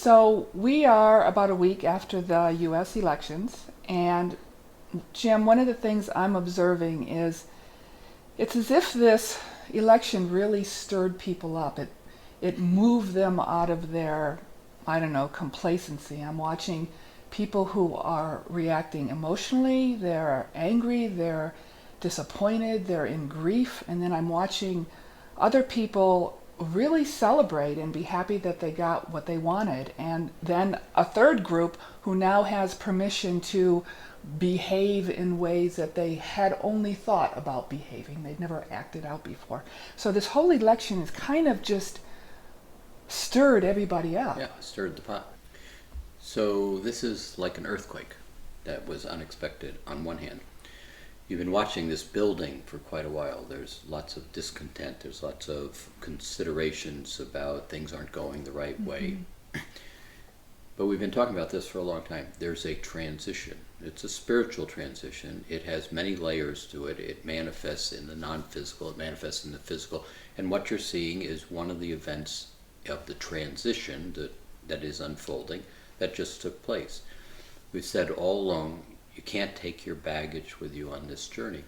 So we are about a week after the U.S. elections, and Jim, one of the things I'm observing is it's as if this election really stirred people up. It moved them out of their, I don't know, complacency. I'm watching people who are reacting emotionally, they're angry, they're disappointed, they're in grief, and then I'm watching other people really celebrate and be happy that they got what they wanted. And then a third group who now has permission to behave in ways that they had only thought about behaving. They'd never acted out before. So this whole election is kind of just stirred everybody up. Yeah, stirred the pot. So this is like an earthquake that was unexpected on one hand. You've been watching this building for quite a while. There's lots of discontent. There's lots of considerations about things aren't going the right way. But we've been talking about this for a long time. There's a transition. It's a spiritual transition. It has many layers to it. It manifests in the non-physical. It manifests in the physical. And what you're seeing is one of the events of the transition that is unfolding that just took place. We've said all along, you can't take your baggage with you on this journey.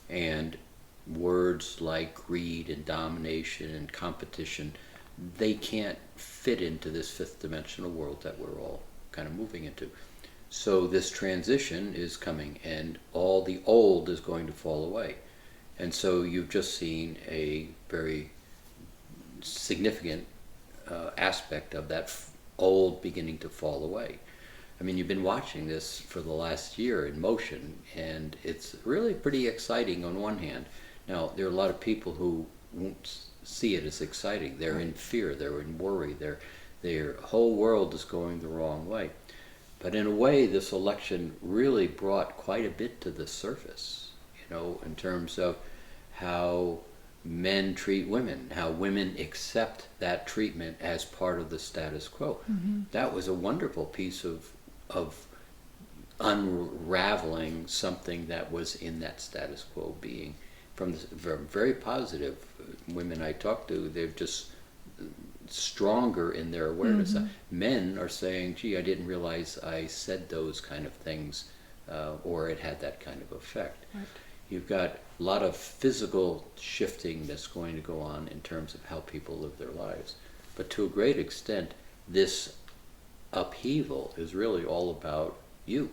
And words like greed and domination and competition, they can't fit into this fifth dimensional world that we're all kind of moving into. So this transition is coming, and all the old is going to fall away. And so you've just seen a very significant aspect of that old beginning to fall away. I mean, you've been watching this for the last year in motion, and it's really pretty exciting on one hand. Now, there are a lot of people who won't see it as exciting. They're in fear, they're in worry, their whole world is going the wrong way. But in a way, this election really brought quite a bit to the surface, in terms of how men treat women, how women accept that treatment as part of the status quo. That was a wonderful piece of unraveling something that was in that status quo being. From very positive women I talk to, they're just stronger in their awareness. Men are saying, gee, I didn't realize I said those kind of things, or it had that kind of effect. Right. You've got a lot of physical shifting that's going to go on in terms of how people live their lives. But to a great extent, this upheaval is really all about you,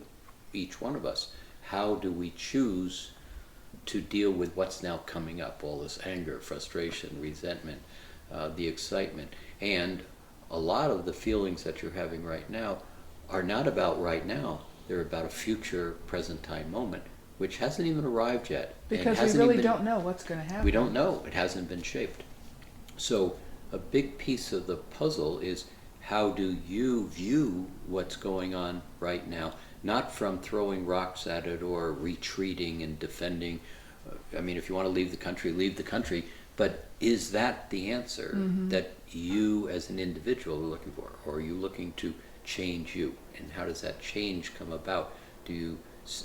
each one of us. How do we choose to deal with what's now coming up, all this anger, frustration, resentment, the excitement. And a lot of the feelings that you're having right now are not about right now, they're about a future present time moment, which hasn't even arrived yet. Because we really don't know what's going to happen. We don't know, it hasn't been shaped. So a big piece of the puzzle is, how do you view what's going on right now? Not from throwing rocks at it or retreating and defending. I mean, if you want to leave the country, but is that the answer that you as an individual are looking for? Or are you looking to change you? And how does that change come about? Do you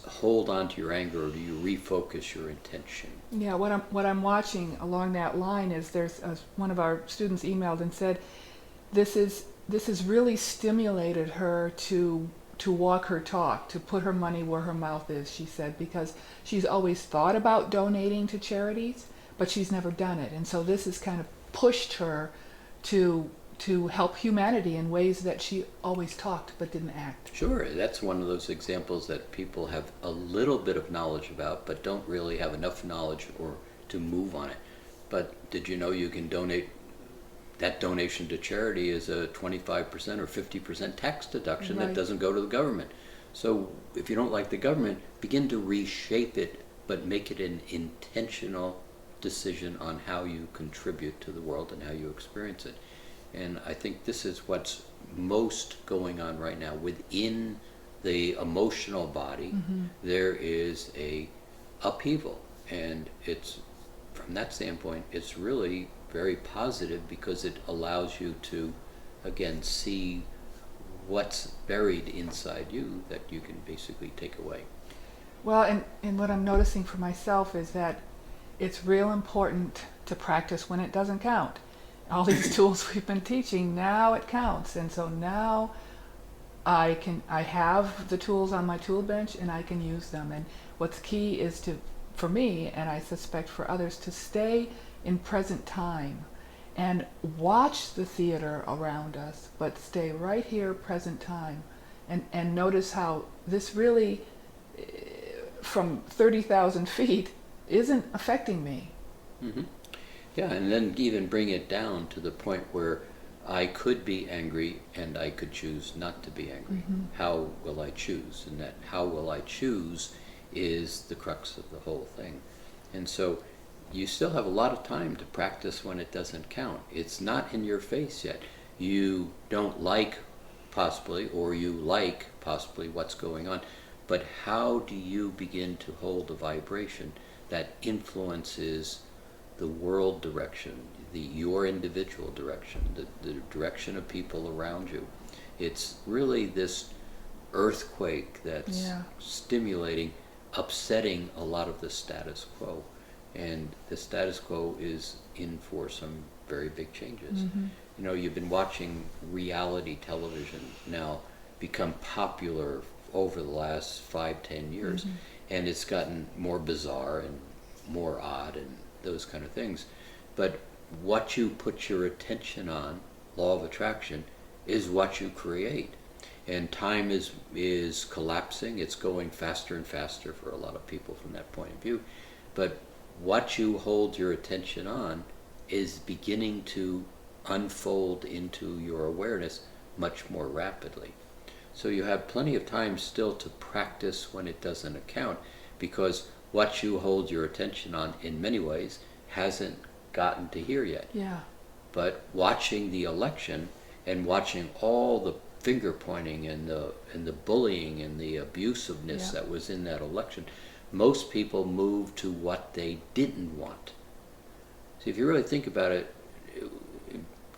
hold on to your anger, or do you refocus your intention? Yeah, what I'm watching along that line is there's one of our students emailed and said, this has really stimulated her to walk her talk, to put her money where her mouth is, she said, because she's always thought about donating to charities, but she's never done it. And so this has kind of pushed her to help humanity in ways that she always talked but didn't act. Sure, that's one of those examples that people have a little bit of knowledge about, but don't really have enough knowledge or to move on it. But did you know you can donate? That donation to charity is a 25% or 50% tax deduction that doesn't go to the government. So if you don't like the government, begin to reshape it, but make it an intentional decision on how you contribute to the world and how you experience it. And I think this is what's most going on right now. Within the emotional body, there is a upheaval. And it's, from that standpoint, it's really very positive, because it allows you to, again, see what's buried inside you that you can basically take away. Well, and what I'm noticing for myself is that it's real important to practice when it doesn't count. all these tools we've been teaching, now it counts. And so now I have the tools on my tool bench and I can use them. And what's key is to, for me, and I suspect for others, to stay in present time and watch the theater around us, but stay right here, present time, and notice how this really, from 30,000 feet, isn't affecting me. Hmm. Yeah, and then even bring it down to the point where I could be angry and I could choose not to be angry. Mm-hmm. How will I choose? And that how will I choose is the crux of the whole thing. And so you still have a lot of time to practice when it doesn't count. It's not in your face yet. You don't like possibly, or you like possibly what's going on, but how do you begin to hold a vibration that influences the world direction, your individual direction, the direction of people around you? It's really this earthquake that's stimulating, upsetting a lot of the status quo. And the status quo is in for some very big changes. Mm-hmm. You know, you've been watching reality television now become popular over the last 5-10 years, Mm-hmm. and it's gotten more bizarre and more odd and those kind of things. But what you put your attention on, law of attraction, is what you create. And time is collapsing. It's going faster and faster for a lot of people from that point of view. But what you hold your attention on is beginning to unfold into your awareness much more rapidly. So you have plenty of time still to practice when it doesn't account, because what you hold your attention on in many ways hasn't gotten to here yet. Yeah. But watching the election and watching all the finger pointing and the bullying and the abusiveness that was in that election, most people moved to what they didn't want. See, if you really think about it,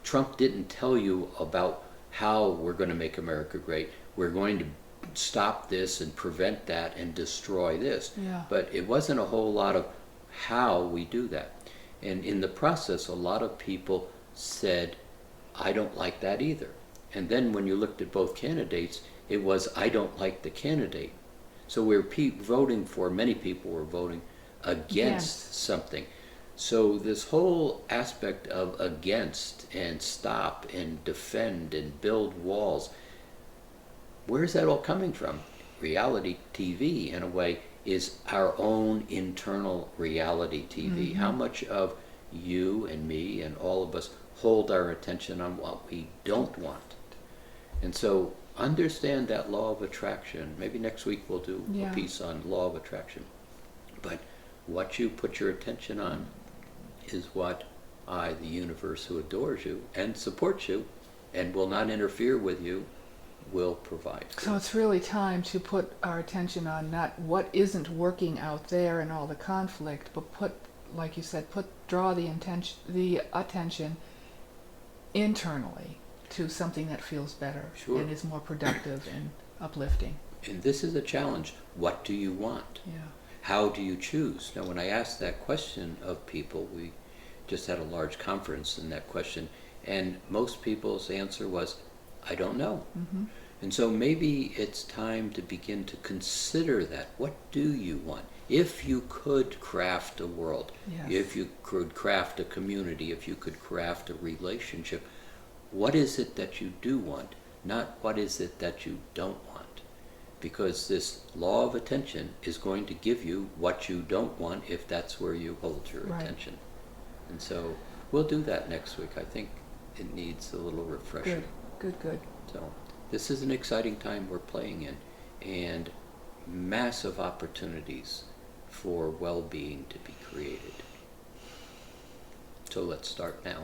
Trump didn't tell you about how we're going to make America great. We're going to stop this and prevent that and destroy this. Yeah. But it wasn't a whole lot of how we do that. And in the process, a lot of people said, I don't like that either. And then when you looked at both candidates, it was, I don't like the candidate. So many people were voting against something. So this whole aspect of against and stop and defend and build walls, where's that all coming from? Reality TV, in a way, is our own internal reality TV. Mm-hmm. How much of you and me and all of us hold our attention on what we don't want? And so understand that law of attraction. Maybe next week we'll do a piece on law of attraction. But what you put your attention on is what I, the universe who adores you and supports you and will not interfere with you, will provide. So it's really time to put our attention on not what isn't working out there and all the conflict, but put, like you said, draw the attention internally to something that feels better and is more productive and uplifting. And this is a challenge. What do you want? Yeah. How do you choose? Now, when I asked that question of people, we just had a large conference in that question, and most people's answer was, I don't know. Mm-hmm. And so maybe it's time to begin to consider that. What do you want? If you could craft a world, if you could craft a community, if you could craft a relationship, what is it that you do want? Not what is it that you don't want? Because this law of attention is going to give you what you don't want if that's where you hold your attention. And so we'll do that next week. I think it needs a little refreshing. Good. So this is an exciting time we're playing in, and massive opportunities for well-being to be created. So let's start now.